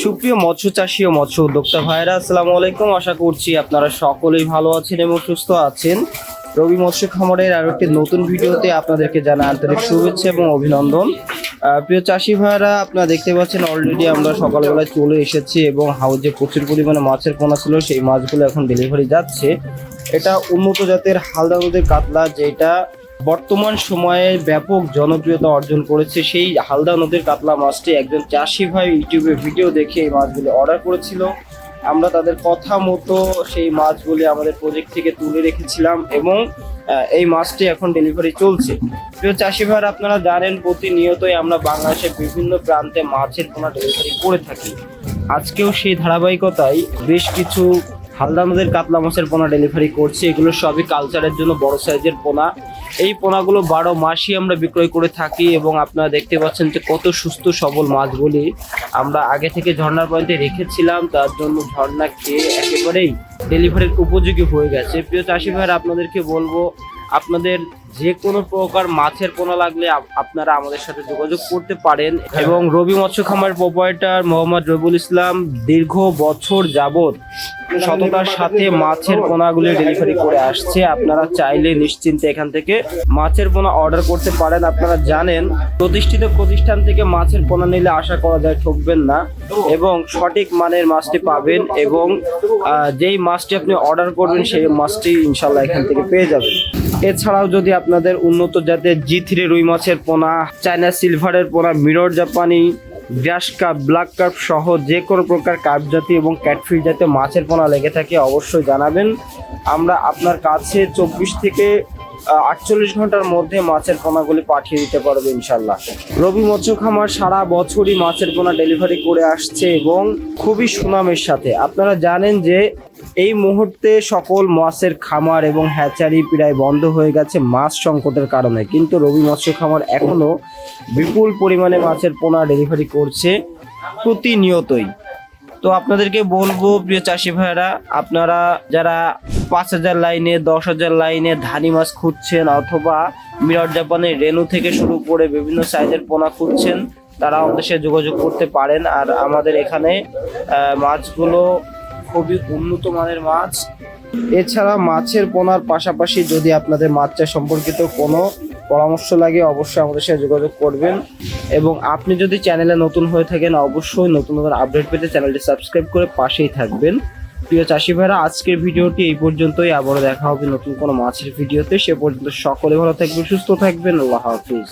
সুপ্রিয় মৎস্য চাষী ও মৎস্য উদ্যোক্তা ভাইরা, আসসালামু আলাইকুম। আশা করছি আপনারা সকলেই ভালো আছেন এবং সুস্থ আছেন। রবি মৎস্য খামারের আরো একটি নতুন ভিডিওতে আপনাদেরকে জানাই আন্তরিক শুভেচ্ছা এবং অভিনন্দন। প্রিয় চাষী ভাইরা, আপনারা দেখতে পাচ্ছেন অলরেডি আমরা সকালবেলায় চলে এসেছি এবং হাউজে প্রচুর পরিমাণে মাছের পোনা ছিল, সেই মাছগুলো এখন ডেলিভারি যাচ্ছে। এটা উন্নত জাতের হালদা নদীর কাতলা, যেটা বর্তমান সময়ে ব্যাপক জনপ্রিয়তা অর্জন করেছে। সেই হালদা নদীর কাতলা মাছটি একজন চাষি ভাই ইউটিউবে ভিডিও দেখে এই মাছগুলি অর্ডার করেছিল। আমরা তাদের কথা মতো সেই মাছগুলি আমাদের প্রজেক্ট থেকে তুলে রেখেছিলাম এবং এই মাছটি এখন ডেলিভারি চলছে। প্রিয় চাষি ভাইরা, আপনারা জানেন প্রতিনিয়তই আমরা বাংলাদেশের বিভিন্ন প্রান্তে মাছের পোনা ডেলিভারি করে থাকি। আজকেও সেই ধারাবাহিকতায় বেশ কিছু হালদা নদীর কাতলা মাছের পোনা ডেলিভারি করছি। এগুলো সবই কালচারের জন্য বড় সাইজের পোনা। এই পোনাগুলো 12 মাসই আমরা বিক্রয় করে থাকি এবং আপনারা দেখতে পাচ্ছেন যে কত সুস্থ সবল মাছগুলি আমরা আগে থেকে ঝর্ণার পয়েন্টে রেখেছিলাম, তার জন্য ঝর্ণা খেয়ে একেবারেই ডেলিভারির উপযোগী হয়ে গেছে। প্রিয় চাষি ভাইরা, আপনাদেরকে বলবো, আপনাদের যে কোনো প্রকার মাছের পোনা লাগলে আপনারা আমাদের সাথে যোগাযোগ করতে পারেন। এবং রবি মৎস্য খামার প্রোপাইটার মোহাম্মদ রবিউল ইসলাম দীর্ঘ বছর যাবত সততার সাথে মাছের পোনাগুলি ডেলিভারি করে আসছে। আপনারা চাইলে নিশ্চিন্তে এখান থেকে মাছের পোনা অর্ডার করতে পারেন। আপনারা জানেন প্রতিষ্ঠিত প্রতিষ্ঠান থেকে মাছের পোনা নিলে আশা করা যায় ঠকবেন না এবং সঠিক মানের মাছটি পাবেন এবং যেই মাছটি আপনি অর্ডার করবেন সেই মাছটি ইনশাল্লাহ এখান থেকে পেয়ে যাবেন। এছাড়াও যদি আপনাদের উন্নত জাতের G3 রুই মাছের পোনা, চায়না সিলভারের পোনা, মিরর জাপানি, গ্রাস কাপ, ব্ল্যাক কাপ সহ যে কোনো প্রকার কাপ জাতীয় এবং ক্যাটফিশ জাতীয় মাছের পোনা লেগে থাকে অবশ্যই জানাবেন। আমরা আপনার কাছে 24 থেকে 48 ঘন্টার মধ্যে মাছের পোনাগুলি পাঠিয়ে দিতে পারবো ইনশাল্লাহ। রবি মৎস্য খামার সারা বছরই মাছের পোনা ডেলিভারি করে আসছে এবং খুবই সুনামের সাথে। আপনারা জানেন যে এই মুহূর্তে সকল মাছের খামার এবং হ্যাচারি প্রায় বন্ধ হয়ে গেছে মাছ সংকটের কারণে, কিন্তু রবি মৎস্য খামার এখনো বিপুল পরিমাণে মাছের পোনা ডেলিভারি করছে প্রতিনিয়তই। তো আপনাদেরকে বলবো প্রিয় চাষি ভাইরা, আপনারা যারা 5,000 লাইনে, 10,000 লাইনে ধানি মাছ খুঁজছেন অথবা মিরর জাপানের রেনু থেকে শুরু করে বিভিন্ন সাইজের পোনা খুঁজছেন, তারা আমাদের সাথে যোগাযোগ করতে পারেন। আর আমাদের এখানে মাছগুলো খুবই উন্নত মানের মাছ। এছাড়া মাছের পোনার পাশাপাশি যদি আপনাদের মাছ চাষ সম্পর্কিত কোনো পরামর্শ লাগে অবশ্যই আমাদের সাথে যোগাযোগ করবেন। এবং আপনি যদি চ্যানেলে নতুন হয়ে থাকেন অবশ্যই নতুন নতুন আপডেট পেতে চ্যানেলটি সাবস্ক্রাইব করে পাশেই থাকবেন। প্রিয় চাষি ভাইরা, আজকের ভিডিওটি এই পর্যন্তই। আবারও দেখা হবে নতুন কোনো মাছের ভিডিওতে। সে পর্যন্ত সকলে ভালো থাকবেন, সুস্থ থাকবেন। আল্লাহ হাফিজ।